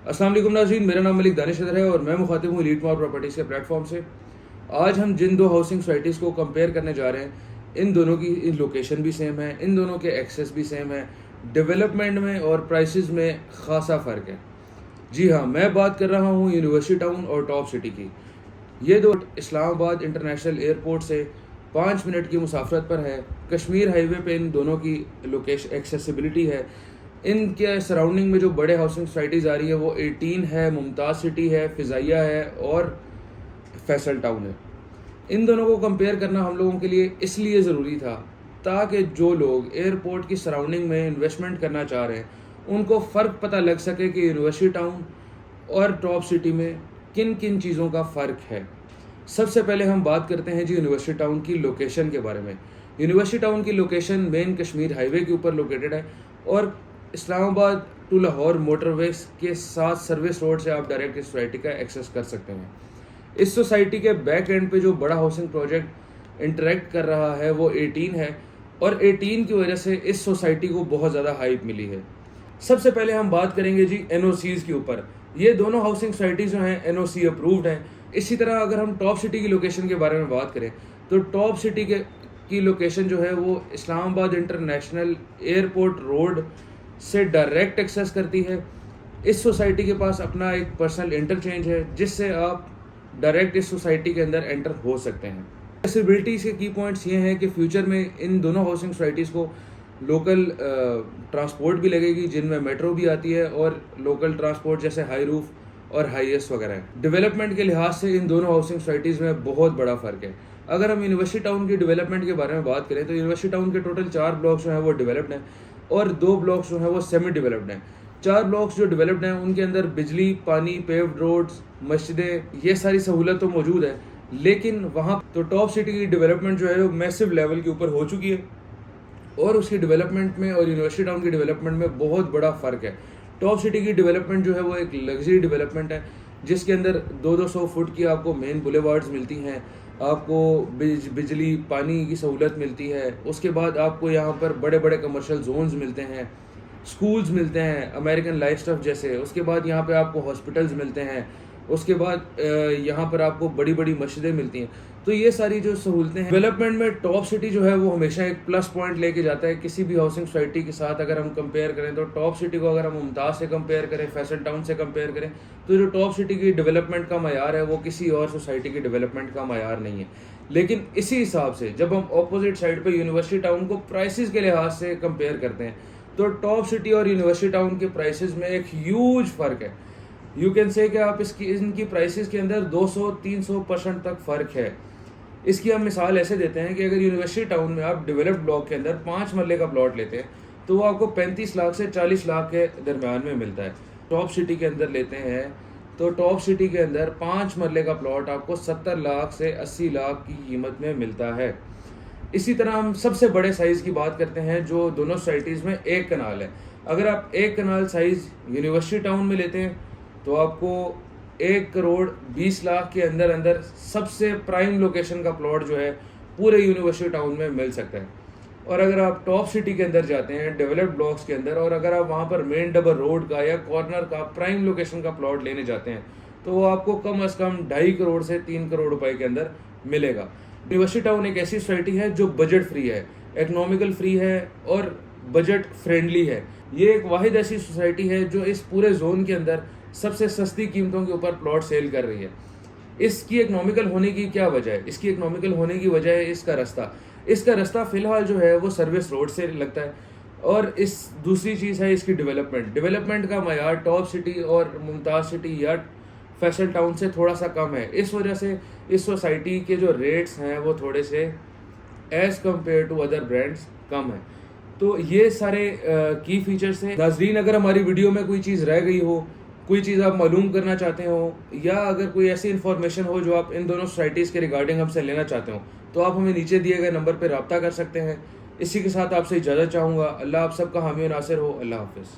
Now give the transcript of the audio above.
अस्सलाम वालेकुम नाज़रीन, मेरा नाम मलिक दानिश है और मैं मुखातिब हूँ एलीट मॉल प्रॉपर्टीज़ के प्लेटफॉर्म से। आज हम जिन दो हाउसिंग सोसाइटीज़ को कंपेयर करने जा रहे हैं, इन दोनों की लोकेशन भी सेम है, इन दोनों के एक्सेस भी सेम है, डेवलपमेंट में और प्राइसेस में खासा फ़र्क है। जी हाँ, मैं बात कर रहा हूँ यूनिवर्सिटी टाउन और टॉप सिटी की। ये दो इस्लामाबाद इंटरनेशनल एयरपोर्ट से 5 मिनट की मुसाफरत पर है। कश्मीर हाईवे पे इन दोनों की लोकेशन एक्सेसिबिलिटी है। इनके सराउंडिंग में जो बड़े हाउसिंग सोसाइटीज़ आ रही है वो 18 है, मुमताज़ सिटी है, फ़िज़ाइया है और फैसल टाउन है। इन दोनों को कंपेयर करना हम लोगों के लिए इसलिए ज़रूरी था ताकि जो लोग एयरपोर्ट की सराउंडिंग में इन्वेस्टमेंट करना चाह रहे हैं उनको फ़र्क पता लग सके कि यूनिवर्सिटी टाउन और टॉप सिटी में किन किन चीज़ों का फ़र्क है। सबसे पहले हम बात करते हैं जी यूनिवर्सिटी टाउन की लोकेशन के बारे में। यूनिवर्सिटी टाउन की लोकेशन मेन कश्मीर हाईवे के ऊपर लोकेटेड है और इस्लामाबाद टू लाहौर मोटरवे के साथ सर्विस रोड से आप डायरेक्ट इस सोसाइटी का एक्सेस कर सकते हैं। इस सोसाइटी के बैक एंड पे जो बड़ा हाउसिंग प्रोजेक्ट इंटरेक्ट कर रहा है वो 18 है और 18 की वजह से इस सोसाइटी को बहुत ज़्यादा हाइप मिली है। सबसे पहले हम बात करेंगे जी एनओसीज़ के ऊपर। ये दोनों हाउसिंग सोसाइटीज़ जो हैं एनओसी अप्रूव्ड हैं। इसी तरह अगर हम टॉप सिटी की लोकेशन के बारे में बात करें तो टॉप सिटी की लोकेशन जो है वो इस्लामाबाद इंटरनेशनल एयरपोर्ट रोड से डायरेक्ट एक्सेस करती है। इस सोसाइटी के पास अपना एक पर्सनल इंटरचेंज है जिससे आप डायरेक्ट इस सोसाइटी के अंदर एंटर हो सकते हैं। एक्सेसिबिलिटीज़ के की पॉइंट्स ये हैं कि फ्यूचर में इन दोनों हाउसिंग सोसाइटीज़ को लोकल ट्रांसपोर्ट भी लगेगी जिनमें मेट्रो भी आती है और लोकल ट्रांसपोर्ट जैसे हाई रूफ और हाईएस्ट वगैरह है। डेवलपमेंट के लिहाज से इन दोनों हाउसिंग सोसाइटीज़ में बहुत बड़ा फ़र्क है। अगर हम यूनिवर्सिटी टाउन की डेवलपमेंट के बारे में बात करें तो यूनिवर्सिटी टाउन के टोटल 4 ब्लॉक्स जो हैं वो डेवलप्ड हैं और 2 ब्लॉक्स जो हैं वो सेमी डेवलप्ड हैं। 4 ब्लॉक्स जो डेवलप्ड हैं उनके अंदर बिजली, पानी, पेव्ड रोड्स, मस्जिदें, ये सारी सहूलत तो मौजूद है, लेकिन वहाँ तो टॉप सिटी की डेवलपमेंट जो है वो मैसिव लेवल के ऊपर हो चुकी है और उसकी डेवलपमेंट में और यूनिवर्सिटी टाउन की डेवलपमेंट में बहुत बड़ा फ़र्क है। टॉप सिटी की डेवलपमेंट जो है वो एक लग्जरी डेवलपमेंट है जिसके अंदर 200 फुट की आपको मेन बुलेवार्ड्स मिलती हैं, आपको बिजली पानी की सहूलत मिलती है, उसके बाद आपको यहाँ पर बड़े बड़े कमर्शियल जोन्स मिलते हैं, स्कूल्स मिलते हैं अमेरिकन लाइफ स्टफ जैसे, उसके बाद यहाँ पे आपको हॉस्पिटल्स मिलते हैं, उसके बाद यहाँ पर आपको बड़ी बड़ी मस्जिदें मिलती हैं। तो ये सारी जो सहूलतें हैं डेवलपमेंट में टॉप सिटी जो है वो हमेशा एक प्लस पॉइंट लेके जाता है किसी भी हाउसिंग सोसाइटी के साथ। अगर हम कंपेयर करें तो टॉप सिटी को अगर हम मुमताज़ से कंपेयर करें, फैसल टाउन से कंपेयर करें तो जो टॉप सिटी की डेवलपमेंट का मयार है वो किसी और सोसाइटी की डेवलपमेंट का मयार नहीं है। लेकिन इसी हिसाब से जब हम अपोजिट साइड पर यूनिवर्सिटी टाउन को प्राइसेस के लिहाज से कंपेयर करते हैं तो टॉप सिटी और यूनिवर्सिटी टाउन के प्राइसेस में एक ह्यूज फ़र्क है। यू कैन से कि आप इनकी प्राइसेस के अंदर 200-300% तक फ़र्क है। इसकी हम मिसाल ऐसे देते हैं कि अगर यूनिवर्सिटी टाउन में आप डेवलप्ड ब्लॉक के अंदर 5 मरले का प्लॉट लेते हैं तो वो आपको 35 लाख से 40 लाख के दरमियान में मिलता है। टॉप सिटी के अंदर लेते हैं तो टॉप सिटी के अंदर 5 मरले का प्लॉट आपको 70 लाख से 80 लाख की कीमत में मिलता है। इसी तरह हम सबसे बड़े साइज़ की बात करते हैं जो दोनों सोसाइटीज़ में एक कनाल है। अगर आप 1 कनाल साइज़ यूनिवर्सिटी टाउन में लेते हैं तो आपको 1 करोड़ 20 लाख के अंदर अंदर सबसे प्राइम लोकेशन का प्लॉट जो है पूरे यूनिवर्सिटी टाउन में मिल सकता है। और अगर आप टॉप सिटी के अंदर जाते हैं डेवलप्ड ब्लॉक्स के अंदर और अगर आप वहाँ पर मेन डबल रोड का या कॉर्नर का प्राइम लोकेशन का प्लॉट लेने जाते हैं तो वो आपको कम अज़ कम 2.5 करोड़ से 3 करोड़ रुपए के अंदर मिलेगा। यूनिवर्सिटी टाउन एक ऐसी सोसाइटी है जो बजट फ्री है, इकोनॉमिकल फ्री है और बजट फ्रेंडली है। ये एक वाहिद ऐसी सोसाइटी है जो इस पूरे जोन के अंदर सबसे सस्ती कीमतों के ऊपर प्लॉट सेल कर रही है। इसकी इकोनॉमिकल होने की क्या वजह है? इसकी इकोनॉमिकल होने की वजह है इसका रास्ता फ़िलहाल जो है वो सर्विस रोड से लगता है और इस दूसरी चीज़ है इसकी डेवलपमेंट का मयार टॉप सिटी और मुमताज़ सिटी या फैसल टाउन से थोड़ा सा कम है। इस वजह से इस सोसाइटी के जो रेट्स हैं वो थोड़े से as compare to other brands कम है। तो ये सारे की फीचर्स हैं। नाज़रीन, अगर हमारी वीडियो में कोई चीज़ रह गई हो, कोई चीज़ आप मालूम करना चाहते हो या अगर कोई ऐसी इन्फॉर्मेशन हो जो आप इन दोनों सोसाइटीज़ के रिगार्डिंग हमसे लेना चाहते हो तो आप हमें नीचे दिए गए नंबर पर रब्ता कर सकते हैं। इसी के साथ आपसे इजाज़त चाहूँगा। अल्लाह आप सबका हामी और नासिर हो। अल्लाह हाफ़िज़।